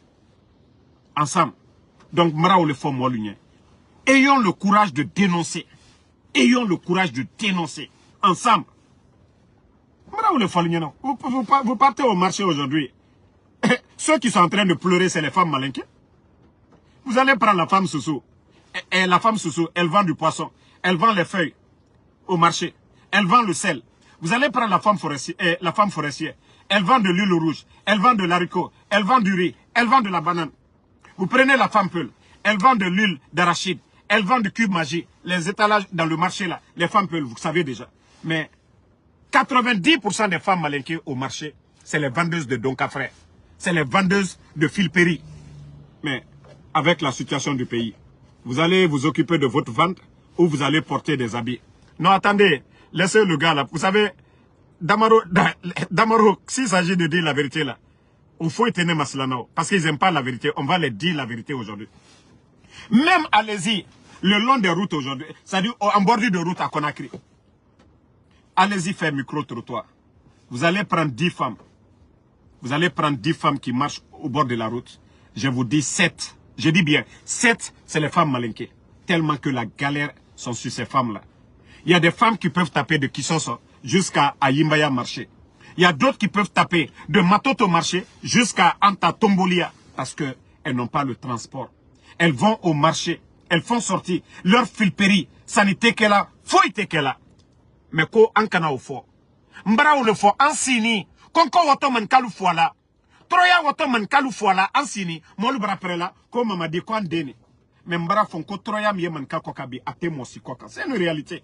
ensemble. Donc, Maraou le font moi l'union. Ayons le courage de dénoncer. Ayons le courage de dénoncer. Ensemble. Maraou le font l'union. Vous partez au marché aujourd'hui. Ceux qui sont en train de pleurer, c'est les femmes malinquées. Vous allez prendre la femme Soussou. Et la femme Soussou, elle vend du poisson. Elle vend les feuilles au marché. Elle vend le sel. Vous allez prendre la femme forestière. Elle vend de l'huile rouge. Elle vend de l'haricot. Elle vend du riz. Elle vend de la banane. Vous prenez la femme Peul. Elle vend de l'huile d'arachide. Elle vend du cube magie. Les étalages dans le marché là. Les femmes Peul, vous savez déjà. Mais 90% des femmes malinquées au marché, c'est les vendeuses de Donka Frère. C'est les vendeuses de Filperi. Mais avec la situation du pays, vous allez vous occuper de votre vente ou vous allez porter des habits. Non, attendez. Laissez le gars là. Vous savez, Damaro, s'il s'agit de dire la vérité là, il faut éteindre Maslanao. Parce qu'ils n'aiment pas la vérité. On va les dire la vérité aujourd'hui. Même allez-y, le long des routes aujourd'hui, c'est-à-dire en bordure de route à Conakry. Allez-y faire micro-trottoir. Vous allez prendre 10 femmes. Vous allez prendre 10 femmes qui marchent au bord de la route. Je vous dis 7. Je dis bien, 7, c'est les femmes malinquées. Tellement que la galère sont sur ces femmes-là. Il y a des femmes qui peuvent taper de Kisoso jusqu'à Yimbaya marché. Il y a d'autres qui peuvent taper de Matoto marché jusqu'à Anta Tombolia. Parce qu'elles n'ont pas le transport. Elles vont au marché. Elles font sortir leur filperi. Sanité qu'elle a, fouille qu'elle a. Mais ko ankana au fort. Mbara ou le fort ansini. Konko woto man kalu foala. Troya woto man kalu foala ansini. Molu bra prela. Ko mama di ko andeni. Mais mbara font ko troya miye man kakokabi ate mosi koka. C'est une réalité.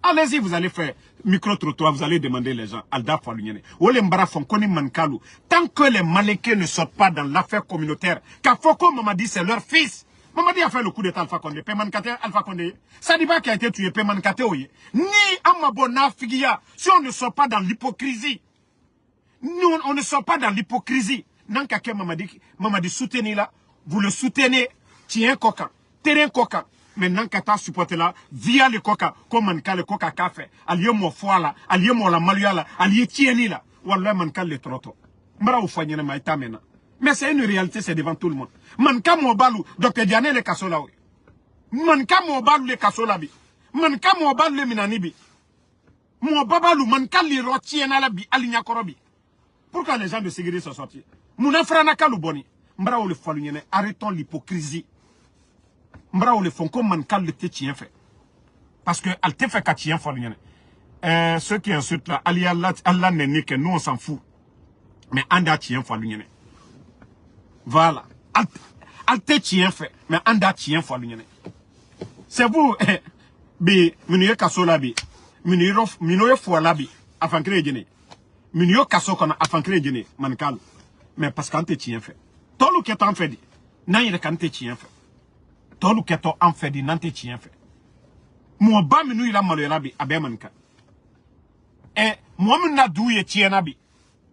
Allez-y, vous allez faire micro-trottoir, vous allez demander les gens. Alda Falunyene. Ole mbara font koni man kalu. Tant que les malinqués ne sortent pas dans l'affaire communautaire, Kafoko Mamadi c'est leur fils. Mamadi a fait le coup d'état Alpha Condé. Payman Kate Alpha Condé. Sadiba qui a été tué, Payman Kate Oye. Ni Amabona Figia. Si on ne sort pas dans l'hypocrisie. Nous, on ne sort pas dans l'hypocrisie. Nankake Mamadi soutenez là. Vous le soutenez. Tien coca. Terrain coca. Mais Nankata supporter là. Via le coca. Comme Manka le coca café. Allié mo foie là. Allié mo la malua là. Allié tieni là. Wallah Manka le trotto. Mbra ou foyene maïta maintenant. Mais c'est une réalité, c'est devant tout le monde. Manka mobalou, Dr. Diane le kasola oui. Manka mobalou le kasola bi. Manka mobalou le minanibi. Mobalou, manka li rotiena la bi, alignakorobi. Pourquoi les gens de Ségiri sont sortis? Mouna franaka boni. Mbra ou le foyene, arrêtons l'hypocrisie. Mbra ou le font comme manka le te tien fait. Parce que elle te fait qu'à tien foyene. Ceux qui insultent là, Allah n'est que nous on s'en fout. Mais anda tien foyene. Voilà. Alte tien fait. Mais anda tien fois l'union. C'est vous, bi, minuye kaso la bi. Minuye fois la bi. Afin créer gêné. Minuye kaso qu'on a afin créer gêné. Mankal. Mais parce qu'ante tien fait. Tolu keto en fait dit. Nan yere kante tien fait. Tolu keto en fait dit. Nante tien fait. Moi ba minuye la malo la bi. Abe mankal. Et moi mena douye tien na bi.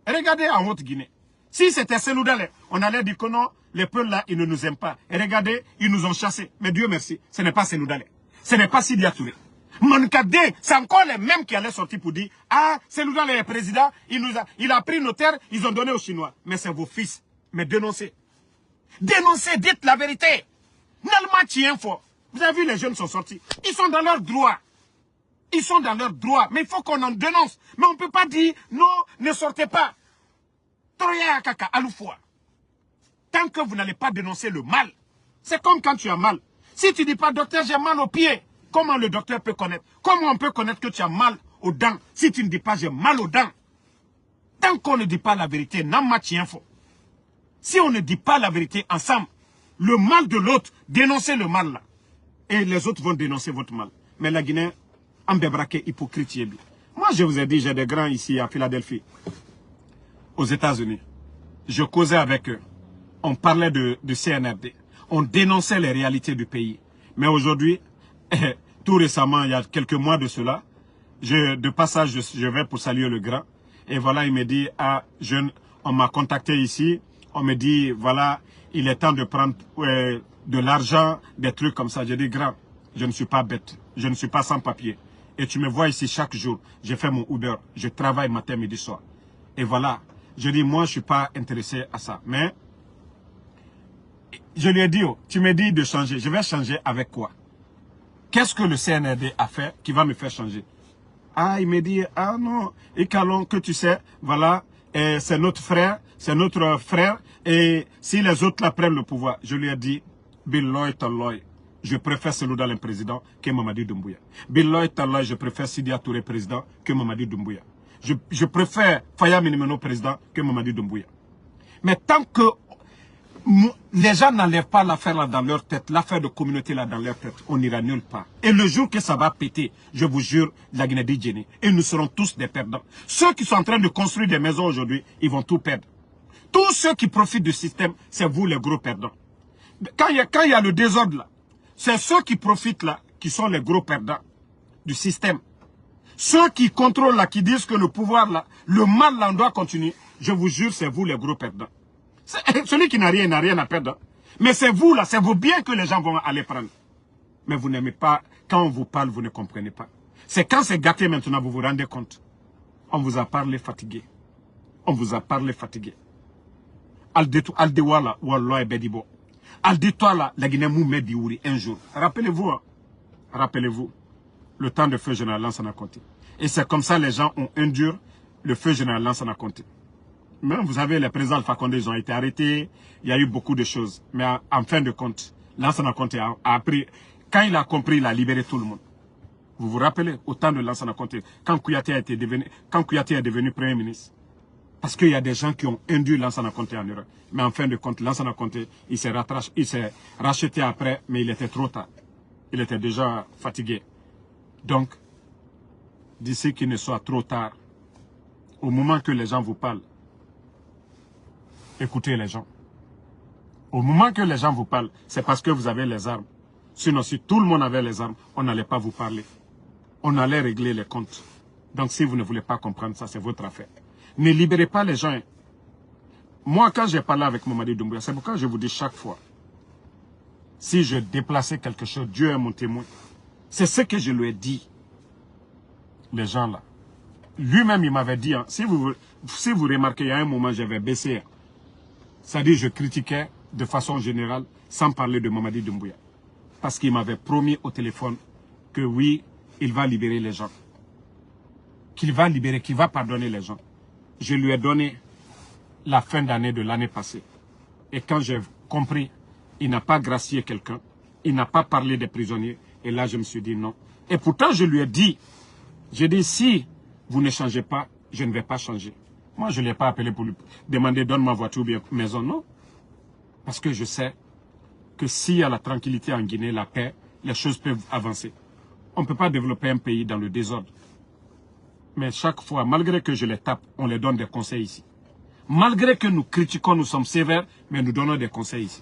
Regardez en Haute-Guinée. Si c'était Seloudalé, on allait dire que non, les peuples là, ils ne nous aiment pas. Et regardez, ils nous ont chassés. Mais Dieu merci, ce n'est pas Seloudalé. Ce n'est pas Sidi Touré. Mankadé, c'est encore les mêmes qui allaient sortir pour dire, ah, Seloudalé est président, il a pris nos terres, ils ont donné aux Chinois. Mais c'est vos fils. Mais dénoncez. Dénoncez, dites la vérité. Nalma tient fort. Vous avez vu, les jeunes sont sortis. Ils sont dans leur droit. Ils sont dans leur droit. Mais il faut qu'on en dénonce. Mais on ne peut pas dire, non, ne sortez pas. Tant que vous n'allez pas dénoncer le mal, c'est comme quand tu as mal. Si tu ne dis pas, docteur, j'ai mal aux pieds, comment le docteur peut connaître? Comment on peut connaître que tu as mal aux dents si tu ne dis pas, j'ai mal aux dents? Tant qu'on ne dit pas la vérité, si on ne dit pas la vérité ensemble, le mal de l'autre, dénoncez le mal là. Et les autres vont dénoncer votre mal. Mais la Guinée, en bébraqué, hypocrite. Moi, je vous ai dit, j'ai des grands ici à Philadelphie. Aux États-Unis. Je causais avec eux. On parlait de CNRD. On dénonçait les réalités du pays. Mais aujourd'hui, tout récemment, il y a quelques mois de cela, de passage, je vais pour saluer le grand. Et voilà, il me dit, ah, on m'a contacté ici. On me dit, voilà, il est temps de prendre de l'argent, des trucs comme ça. Je dis, grand, je ne suis pas bête. Je ne suis pas sans papier. Et tu me vois ici chaque jour. Je fais mon Uber. Je travaille matin, midi, soir. Et voilà. Je dis, moi, je ne suis pas intéressé à ça. Mais, je lui ai dit, oh, tu me dis de changer. Je vais changer avec quoi? Qu'est-ce que le CNRD a fait qui va me faire changer? Ah, il me dit, ah non, et qu'allons que tu sais, voilà, c'est notre frère, et si les autres là prennent le pouvoir, je lui ai dit, Billoy Talloy, je préfère Seloudalé président que Mamadi Doumbouya. Billoy Talloy, je préfère Sidi Touré président que Mamadi Doumbouya. Je préfère Faya Minimeno président que Mamadi Doumbouya. Mais tant que les gens n'enlèvent pas l'affaire là dans leur tête, l'affaire de communauté là dans leur tête, on n'ira nulle part. Et le jour que ça va péter, je vous jure, la Guinée-Djéné, et nous serons tous des perdants. Ceux qui sont en train de construire des maisons aujourd'hui, ils vont tout perdre. Tous ceux qui profitent du système, c'est vous les gros perdants. Quand il y a le désordre là, c'est ceux qui profitent là, qui sont les gros perdants du système. Ceux qui contrôlent là, qui disent que le pouvoir là, le mal là, on doit continuer. Je vous jure, c'est vous les gros perdants. Celui qui n'a rien à perdre. Mais c'est vous là, c'est vos biens que les gens vont aller prendre. Mais vous n'aimez pas, quand on vous parle, vous ne comprenez pas. C'est quand c'est gâté maintenant, vous vous rendez compte. On vous a parlé fatigué. On vous a parlé fatigué. Aldewala, Wallah et Bedibo. Aldetoi là, la Guinée mou met diouri un jour. Rappelez-vous, hein? Rappelez-vous. Le temps de feu général Lansana Conté. Et c'est comme ça les gens ont enduré le feu général Lansana Conté. Mais vous savez, les présidents Alpha Condé, ils ont été arrêtés. Il y a eu beaucoup de choses. Mais en fin de compte, Lansana Conté a appris. Quand il a compris, il a libéré tout le monde. Vous vous rappelez, au temps de Lansana Conté, quand Kouyaté est devenu Premier ministre. Parce qu'il y a des gens qui ont induit Lansana Conté en erreur. Mais en fin de compte, Lansana Conté, il s'est racheté après, mais il était trop tard. Il était déjà fatigué. Donc, d'ici qu'il ne soit trop tard, au moment que les gens vous parlent, écoutez les gens. Au moment que les gens vous parlent, c'est parce que vous avez les armes. Sinon, si tout le monde avait les armes, on n'allait pas vous parler. On allait régler les comptes. Donc, si vous ne voulez pas comprendre ça, c'est votre affaire. Ne libérez pas les gens. Moi, quand j'ai parlé avec Mamadi Doumbouya, c'est pourquoi je vous dis chaque fois, si je déplaçais quelque chose, Dieu est mon témoin. C'est ce que je lui ai dit. Les gens là, lui-même, il m'avait dit, hein, si vous remarquez, il y a un moment, j'avais baissé. Hein. C'est-à-dire, je critiquais de façon générale, sans parler de Mamadi Doumbouya. Parce qu'il m'avait promis au téléphone que oui, il va libérer les gens. Qu'il va libérer, qu'il va pardonner les gens. Je lui ai donné la fin d'année de l'année passée. Et quand j'ai compris, il n'a pas gracié quelqu'un, il n'a pas parlé des prisonniers. Et là, je me suis dit non. Et pourtant, je lui ai dit, j'ai dit, si vous ne changez pas, je ne vais pas changer. Moi, je ne l'ai pas appelé pour lui demander, donne ma voiture ou bien maison, non. Parce que je sais que s'il y a la tranquillité en Guinée, la paix, les choses peuvent avancer. On ne peut pas développer un pays dans le désordre. Mais chaque fois, malgré que je les tape, on les donne des conseils ici. Malgré que nous critiquons, nous sommes sévères, mais nous donnons des conseils ici.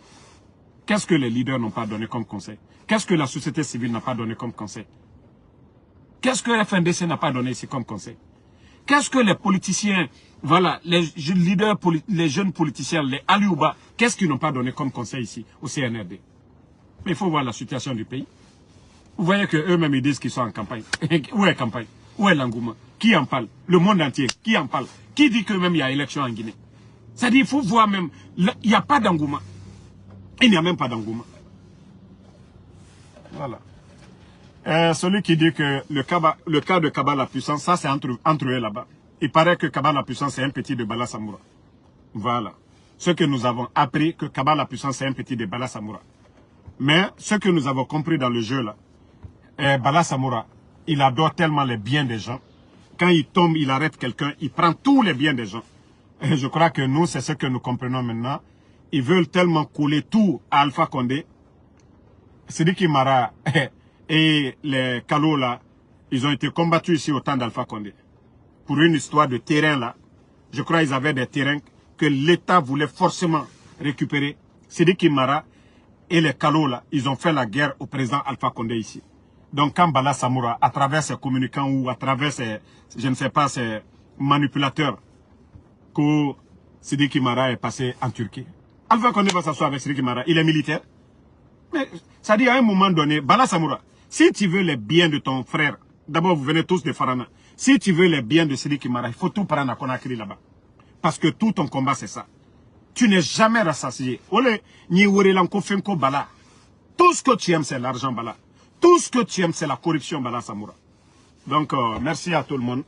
Qu'est-ce que les leaders n'ont pas donné comme conseil? Qu'est-ce que la société civile n'a pas donné comme conseil? Qu'est-ce que FNDC n'a pas donné ici comme conseil? Qu'est-ce que les politiciens, voilà, les leaders, les jeunes politiciens, les Aliouba, qu'est-ce qu'ils n'ont pas donné comme conseil ici au CNRD? Mais il faut voir la situation du pays. Vous voyez qu'eux-mêmes ils disent qu'ils sont en campagne. Où est la campagne? Où est l'engouement? Qui en parle? Le monde entier, qui en parle? Qui dit que même il y a élection en Guinée? C'est-à-dire, il faut voir même, il n'y a pas d'engouement. Il n'y a même pas d'engouement. Voilà. Celui qui dit que le cas de Kaba la puissance, ça c'est entre eux là-bas. Il paraît que Kaba la puissance c'est un petit de Bala Samoura. Voilà. Ce que nous avons appris, que Kaba la puissance c'est un petit de Bala Samoura. Mais ce que nous avons compris dans le jeu là, Bala Samoura, il adore tellement les biens des gens. Quand il tombe, il arrête quelqu'un, il prend tous les biens des gens. Et je crois que nous, c'est ce que nous comprenons maintenant. Ils veulent tellement couler tout à Alpha Condé. Sidiki Mara et les Kalo là, ils ont été combattus ici au temps d'Alpha Condé. Pour une histoire de terrain là, je crois qu'ils avaient des terrains que l'État voulait forcément récupérer. Sidiki Mara et les Kalo là, ils ont fait la guerre au président Alpha Condé ici. Donc quand Bala Samoura, à travers ses communicants ou à travers ses, je ne sais pas, ses manipulateurs, que Sidiki Mara est passé en Turquie. Alpha Condé va s'asseoir avec Sidiki Mara, il est militaire. Mais ça dit à un moment donné, Bala Samoura, si tu veux les biens de ton frère, d'abord vous venez tous de Farana, si tu veux les biens de Sidiki Mara, il faut tout prendre à Conakry là-bas. Parce que tout ton combat c'est ça. Tu n'es jamais rassasié. Tout ce que tu aimes c'est l'argent Bala. Tout ce que tu aimes c'est la corruption Bala Samoura. Donc merci à tout le monde.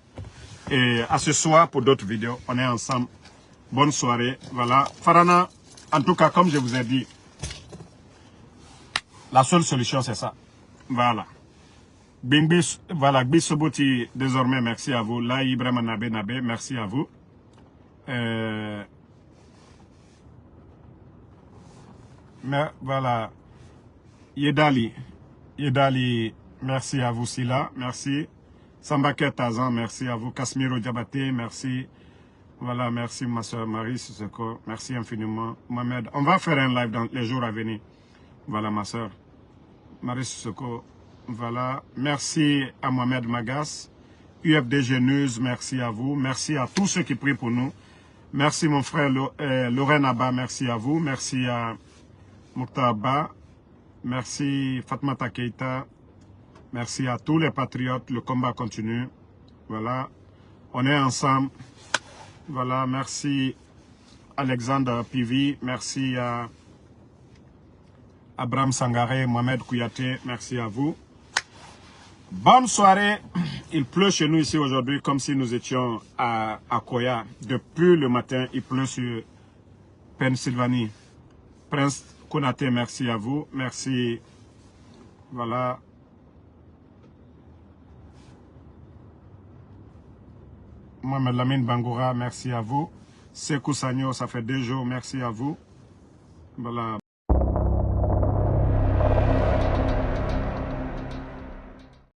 Et à ce soir pour d'autres vidéos, on est ensemble. Bonne soirée. Voilà. Farana, en tout cas comme je vous ai dit, la seule solution, c'est ça. Voilà. Bingbis, voilà, Bisoboti, désormais, merci à vous. Là, Ibrahim Nabe, merci à vous. Mais voilà. Yedali, merci à vous, Sila, merci. Sambaket Tazan, merci à vous. Kasmiro Diabaté, merci. Voilà, merci ma soeur Marie Sissoko, merci infiniment. Mohamed, on va faire un live dans les jours à venir. Voilà, ma soeur. Marie Sissoko, voilà. Merci à Mohamed Magas. UFDG News, merci à vous. Merci à tous ceux qui prient pour nous. Merci mon frère Lorraine Abba, merci à vous. Merci à Mokhtar Abba. Merci Fatmata Keita. Merci à tous les patriotes. Le combat continue. Voilà. On est ensemble. Voilà. Merci Alexandre Pivi. Merci à Abraham Sangaré, Mohamed Kouyaté, merci à vous. Bonne soirée. Il pleut chez nous ici aujourd'hui comme si nous étions à Koya. Depuis le matin, il pleut sur Pennsylvanie. Prince Konaté, merci à vous. Merci. Voilà. Mohamed Lamine Bangoura, merci à vous. Sekou Sagno, ça fait 2 jours, merci à vous. Voilà.